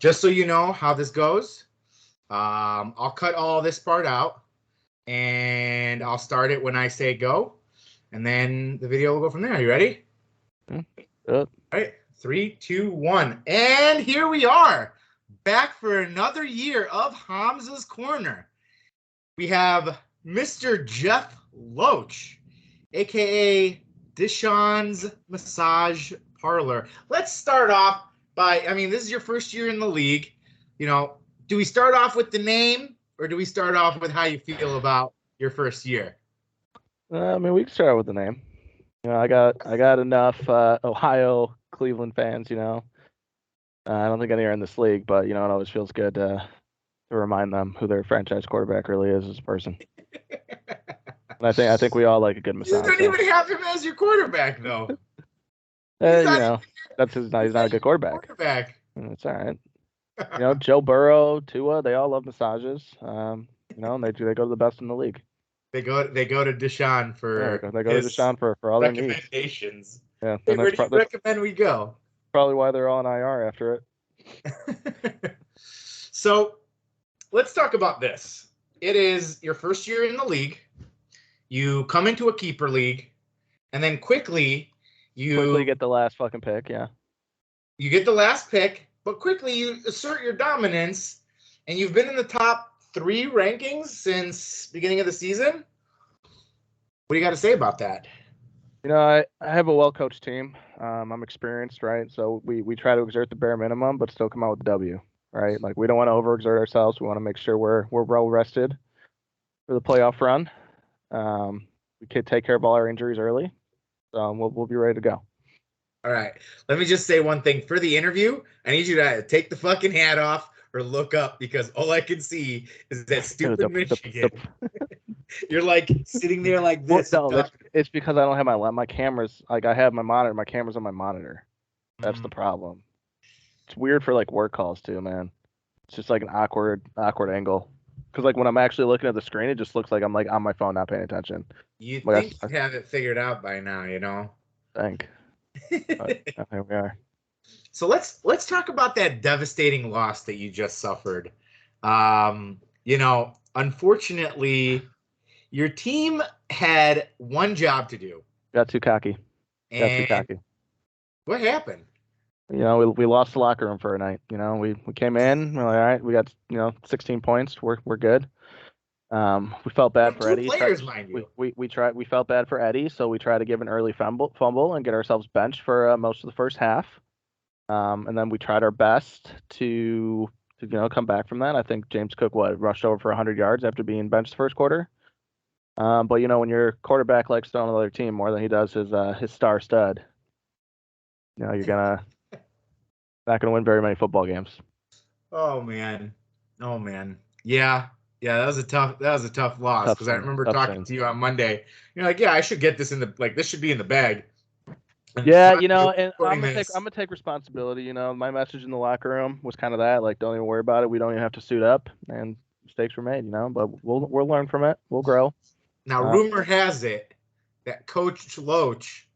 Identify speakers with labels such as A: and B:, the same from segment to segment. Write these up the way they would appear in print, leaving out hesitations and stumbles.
A: just so you know how this goes, I'll cut all this part out, and I'll start it when I say go, and then the video will go from there. Are you ready? All right, 3, 2, 1, and here we are, back for another year of Hamza's Corner. We have Mr. Jeff Loach, aka Deshaun's Massage Parlor. Let's start off by, this is your first year in the league. Do we start off with the name, or do we start off with how you feel about your first year?
B: We can start out with the name. I got enough Ohio, Cleveland fans. I don't think any are in this league, but it always feels good to remind them who their franchise quarterback really is as a person. And I think we all like a good massage.
A: You don't even have him as your quarterback, though.
B: That's he's not a good quarterback. It's all right. Joe Burrow, Tua, they all love massages. And they go to the best in the league.
A: They go to Deshaun for
B: Deshaun for all their needs.
A: Recommendations.
B: Yeah,
A: hey, where do you recommend we go?
B: Probably why they're all on IR after it.
A: So let's talk about this. It is your first year in the league. You come into a keeper league, and then quickly
B: get the last fucking pick. Yeah,
A: you get the last pick, but quickly you assert your dominance, and you've been in the top 3 rankings since beginning of the season. What do you got to say about that?
B: I have a well-coached team. I'm experienced, right? So we try to exert the bare minimum, but still come out with the W, right? Like, we don't want to overexert ourselves. We want to make sure we're well rested for the playoff run. We can take care of all our injuries early, so we'll be ready to go.
A: All right. Let me just say one thing. For the interview, I need you to take the fucking hat off or look up, because all I can see is that stupid Michigan. You're like sitting there like this.
B: Well, no, it's because I don't have my cameras. Like, I have my monitor. My camera's on my monitor. That's the problem. It's weird for like work calls too, man. It's just like an awkward angle. Because like when I'm actually looking at the screen, it just looks like I'm like on my phone, not paying attention.
A: You think you'd have it figured out by now,
B: Think. But here we are.
A: So let's talk about that devastating loss that you just suffered. Unfortunately, your team had one job to do.
B: Got too cocky.
A: What happened?
B: We lost the locker room for a night. We came in. We're like, all right, we got 16 points. We're good. We felt bad for Eddie.
A: Players, mind you.
B: We felt bad for Eddie, so we tried to give an early fumble and get ourselves benched for most of the first half. And then we tried our best to come back from that. I think James Cook rushed over for 100 yards after being benched the first quarter. But when your quarterback likes to own another team more than he does his star stud, you're not gonna win very many football games.
A: Oh man. Yeah, that was a tough loss, because I remember talking to you on Monday. You're like, yeah, I should get this this should be in the bag.
B: Yeah, and I'm gonna take responsibility. My message in the locker room was kind of that, like, don't even worry about it. We don't even have to suit up, and mistakes were made, but we'll learn from it. We'll grow.
A: Now, rumor has it that Coach Loach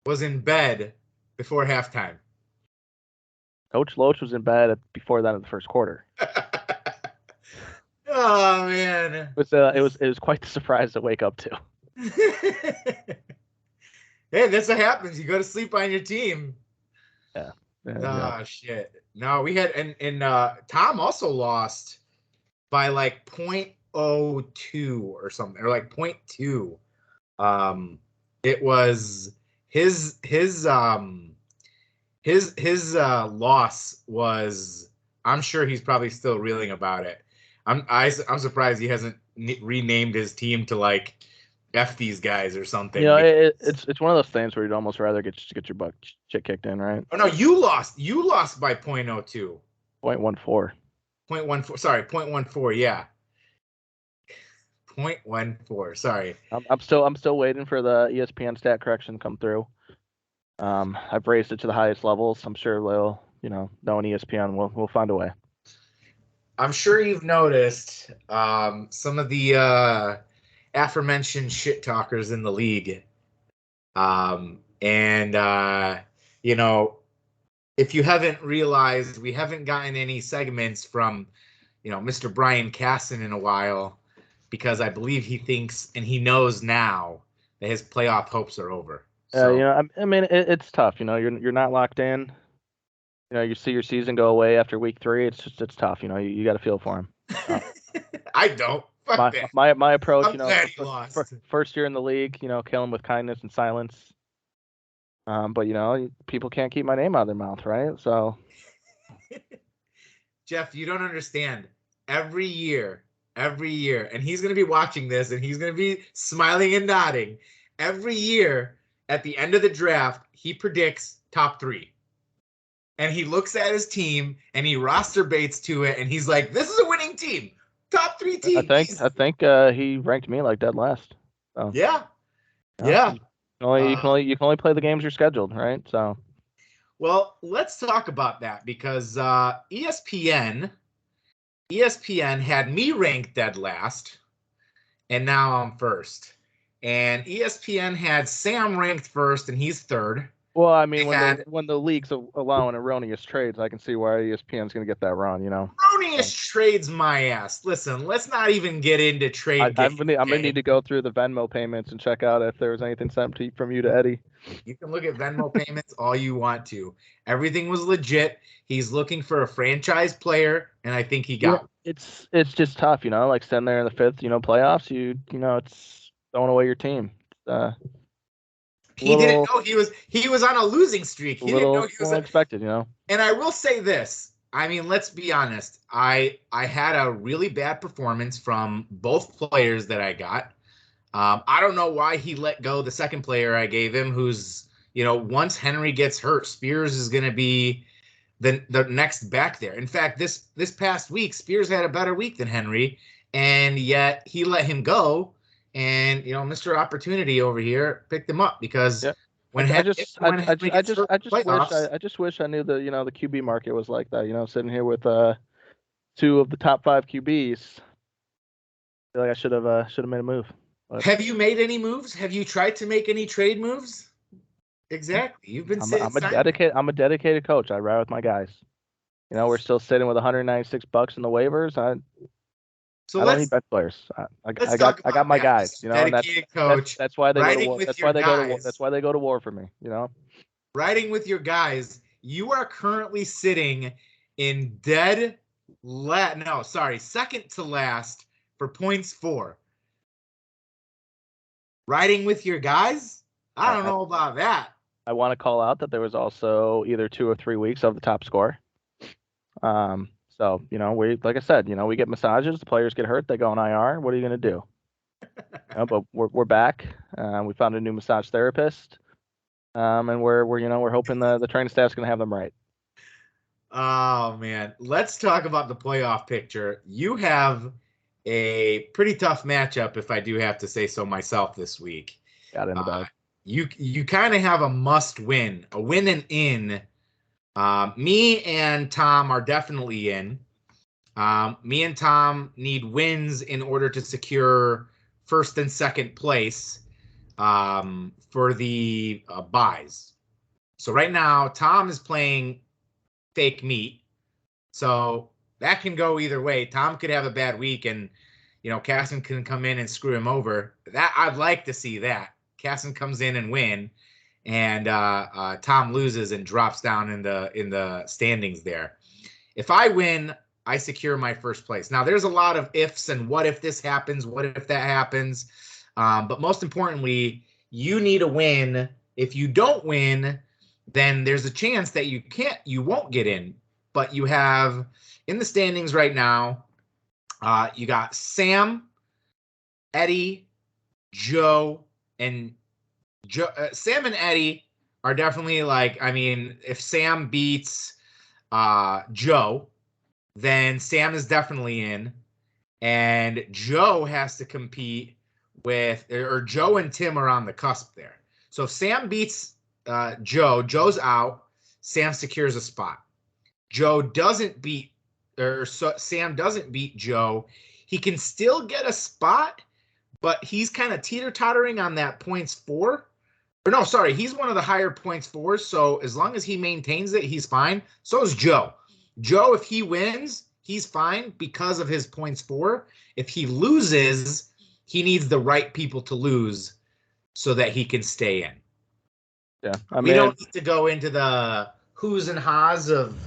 A: was in bed before halftime.
B: Coach Loach was in bed before that in the first quarter.
A: Oh man!
B: It was quite the surprise to wake up to.
A: Hey, that's what happens. You go to sleep on your team.
B: Yeah.
A: Shit. No, we had and Tom also lost by like 0.02 or something, or like 0.2. It was his loss was. I'm sure he's probably still reeling about it. I'm surprised he hasn't renamed his team to like F these guys or something.
B: It's one of those things where you'd almost rather get your butt shit kicked in, right?
A: Oh no, you lost by 0.02.
B: 0.14.
A: 0.14. Sorry, 0.14. Yeah. 0.14. Sorry.
B: I'm still waiting for the ESPN stat correction to come through. I've raised it to the highest levels. I'm sure they'll, knowing ESPN, we'll find a way.
A: I'm sure you've noticed some of the aforementioned shit talkers in the league. if you haven't realized, we haven't gotten any segments from, Mr. Brian Casson in a while, because I believe he thinks and he knows now that his playoff hopes are over. So
B: I mean, it's tough. You're not locked in. You see your season go away after week 3. It's tough. You got to feel for him.
A: I don't. Fuck that.
B: My approach.
A: I'm glad he lost.
B: First year in the league. Kill him with kindness and silence. But people can't keep my name out of their mouth, right? So,
A: Jeff, you don't understand. Every year, and he's going to be watching this, and he's going to be smiling and nodding. Every year, at the end of the draft, he predicts top 3. And he looks at his team, and he roster baits to it, and he's like, this is a winning team. Top 3 team.
B: I think he ranked me like dead last. So,
A: yeah.
B: You can only play the games you're scheduled, right? So,
A: well, let's talk about that, because ESPN had me ranked dead last, and now I'm first. And ESPN had Sam ranked first, and he's third.
B: Well, I mean, when the league's allowing erroneous trades, I can see why ESPN's going to get that wrong.
A: Erroneous trades, my ass. Listen, let's not even get into trade.
B: I'm gonna need to go through the Venmo payments and check out if there was anything sent from you to Eddie.
A: You can look at Venmo payments all you want to. Everything was legit. He's looking for a franchise player, and I think he got.
B: It's just tough, like sitting there in the 5th, playoffs. It's throwing away your team.
A: He didn't know he was on a losing streak. He didn't know he was
B: unexpected,
A: And I will say this. I mean, let's be honest. I had a really bad performance from both players that I got. I don't know why he let go the second player I gave him, who's, once Henry gets hurt, Spears is going to be the next back there. In fact, this past week, Spears had a better week than Henry, and yet he let him go. And Mr. Opportunity over here picked him up, because when
B: I just wish I knew the the QB market was like that. Sitting here with 2 of the top 5 QBs, I feel like I should have made a move.
A: But have you made any moves? Have you tried to make any trade moves? Exactly. You've been.
B: I'm a dedicated coach. I ride with my guys. We're still sitting with $196 in the waivers. I don't need bench players. I got my guys. And that's why they go to war. That's why they go to war for me.
A: Riding with your guys. You are currently sitting in second to last for points for. Riding with your guys? I don't know about that.
B: I want to call out that there was also either 2 or 3 weeks of the top score. So, we, like I said, we get massages, the players get hurt, they go on IR. What are you going to do? But we're back. We found a new massage therapist. And we're hoping the training staff's going to have them right.
A: Oh man, let's talk about the playoff picture. You have a pretty tough matchup, if I do have to say so myself, this week.
B: Got it in the bag.
A: You kind of have a must win, a win and in. Me and Tom are definitely in. Me and Tom need wins in order to secure first and second place for the buys. So right now, Tom is playing fake meat. So that can go either way. Tom could have a bad week, and Casson can come in and screw him over. That I'd like to see that. Casson comes in and win, and Tom loses and drops down in the standings there. If I win, I secure my first place. Now, there's a lot of ifs and what if this happens, what if that happens. But most importantly, you need a win. If you don't win, then there's a chance that you won't get in. But you have in the standings right now, you got Sam, Eddie, Joe, and Sam and Eddie are definitely if Sam beats Joe, then Sam is definitely in, and Joe has to compete with, or Joe and Tim are on the cusp there. So if Sam beats Joe's out, Sam secures a spot. Sam doesn't beat Joe, he can still get a spot, but he's kind of teeter-tottering on that points for. Or no, sorry, he's one of the higher points fours. So as long as he maintains it, he's fine. So is Joe. Joe, if he wins, he's fine because of his points four. If he loses, he needs the right people to lose so that he can stay in.
B: Yeah,
A: we don't need to go into the who's and ha's of,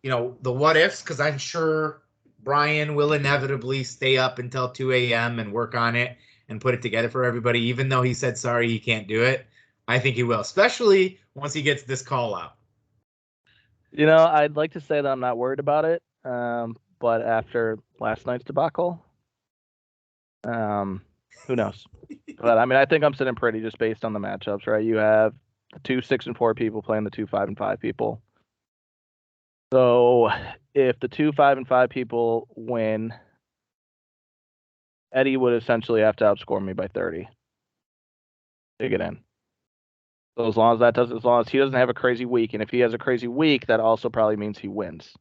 A: the what ifs, because I'm sure Brian will inevitably stay up until 2 a.m. and work on it and put it together for everybody, even though he said sorry he can't do it. I think he will, especially once he gets this call out.
B: I'd like to say that I'm not worried about it, but after last night's debacle, who knows? But I think I'm sitting pretty just based on the matchups, right? You have the 2 6 and 4 people playing the 2 5 and 5 people. So if the 2 5 and 5 people win, Eddie would essentially have to outscore me by 30 to get in. So as long as he doesn't have a crazy week, and if he has a crazy week, that also probably means he wins,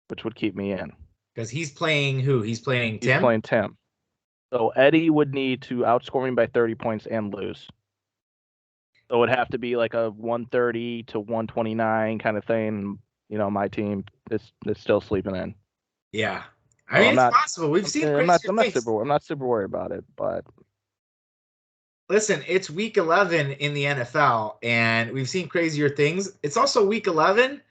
B: which would keep me in.
A: Because he's playing who? He's playing Tim?
B: He's playing Tim. So Eddie would need to outscore me by 30 points and lose. So it would have to be like a 130 to 129 kind of thing. My team is still sleeping in.
A: Yeah. It's possible. We've seen crazy things.
B: I'm not super worried about it, but
A: listen, it's week 11 in the NFL, and we've seen crazier things. It's also week 11.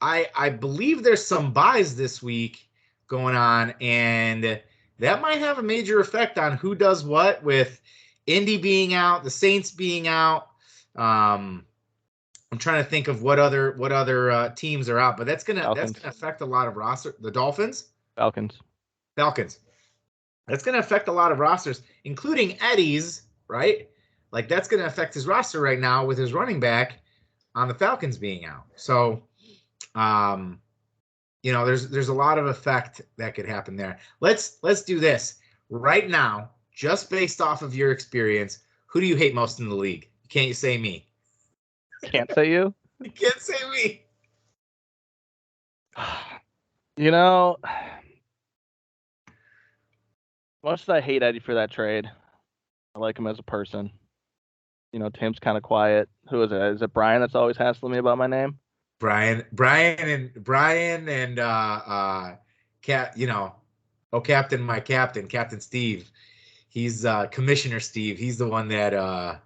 A: I believe there's some buys this week going on, and that might have a major effect on who does what, with Indy being out, the Saints being out. I'm trying to think of what other teams are out, but that's gonna affect a lot of roster. The Dolphins,
B: Falcons.
A: That's gonna affect a lot of rosters, including Eddie's. Right, like that's gonna affect his roster right now with his running back on the Falcons being out. So, there's a lot of effect that could happen there. Let's do this right now, just based off of your experience. Who do you hate most in the league? Can't you say me?
B: Can't say you?
A: You can't say me.
B: Much as I hate Eddie for that trade, I like him as a person. Tim's kind of quiet. Who is it? Is it Brian that's always hassling me about my name?
A: Brian and Captain Steve. He's Commissioner Steve. He's the one that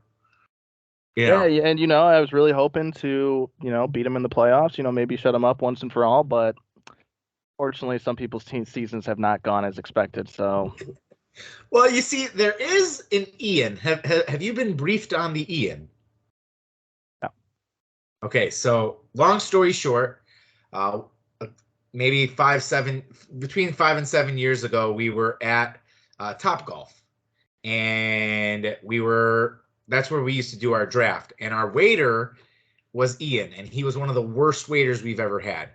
B: Yeah, and I was really hoping to, beat him in the playoffs, maybe shut him up once and for all, but fortunately some people's team seasons have not gone as expected, so.
A: Well, you see, there is an Ian. Have you been briefed on the Ian?
B: No.
A: Okay, so long story short, maybe between 5 and 7 years ago, we were at Topgolf, and that's where we used to do our draft, and our waiter was Ian, and he was one of the worst waiters we've ever had.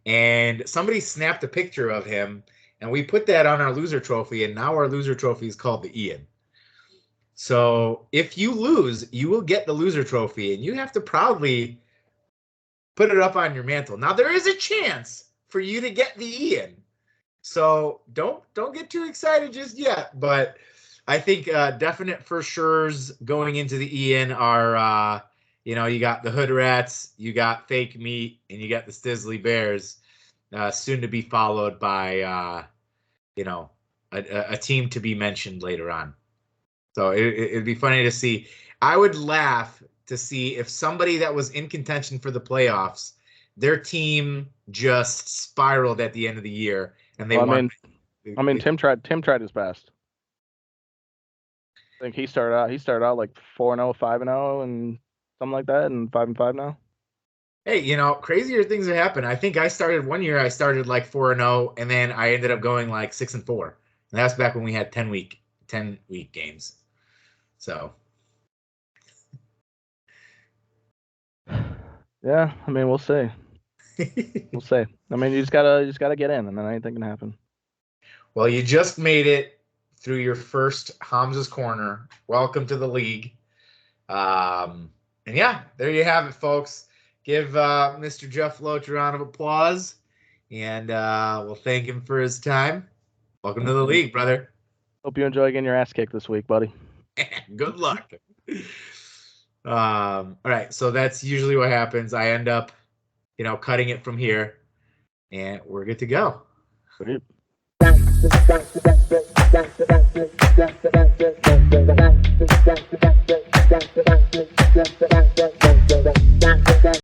A: And somebody snapped a picture of him, and we put that on our loser trophy, and now our loser trophy is called the Ian. So if you lose, you will get the loser trophy, and you have to proudly put it up on your mantle. Now there is a chance for you to get the Ian, so don't get too excited just yet. But I think definite for sure's going into the Ian are you got the Hood Rats, you got Fake Meat, and you got the Stizzly Bears, soon to be followed by a team to be mentioned later on. So it'd be funny to see. I would laugh to see if somebody that was in contention for the playoffs, their team just spiraled at the end of the year and they won.
B: Tim tried his best. I think he started out like 4-0, 5-0, and something like that, and 5-5 now.
A: Hey, crazier things have happened. I think I started one year. I started like 4-0, and then I ended up going like 6-4. And that's back when we had 10-week games. So.
B: Yeah, we'll see. We'll see. You just gotta get in, and then anything can happen.
A: Well, you just made it through your first Hamza's Corner. Welcome to the league. And yeah, there you have it, folks. Give Mr. Jeff Loach a round of applause, and we'll thank him for his time. Welcome to the league, brother.
B: Hope you enjoy getting your ass kicked this week, buddy.
A: Good luck. All right, so that's usually what happens. I end up, cutting it from here, and we're good to go.
B: Sweet.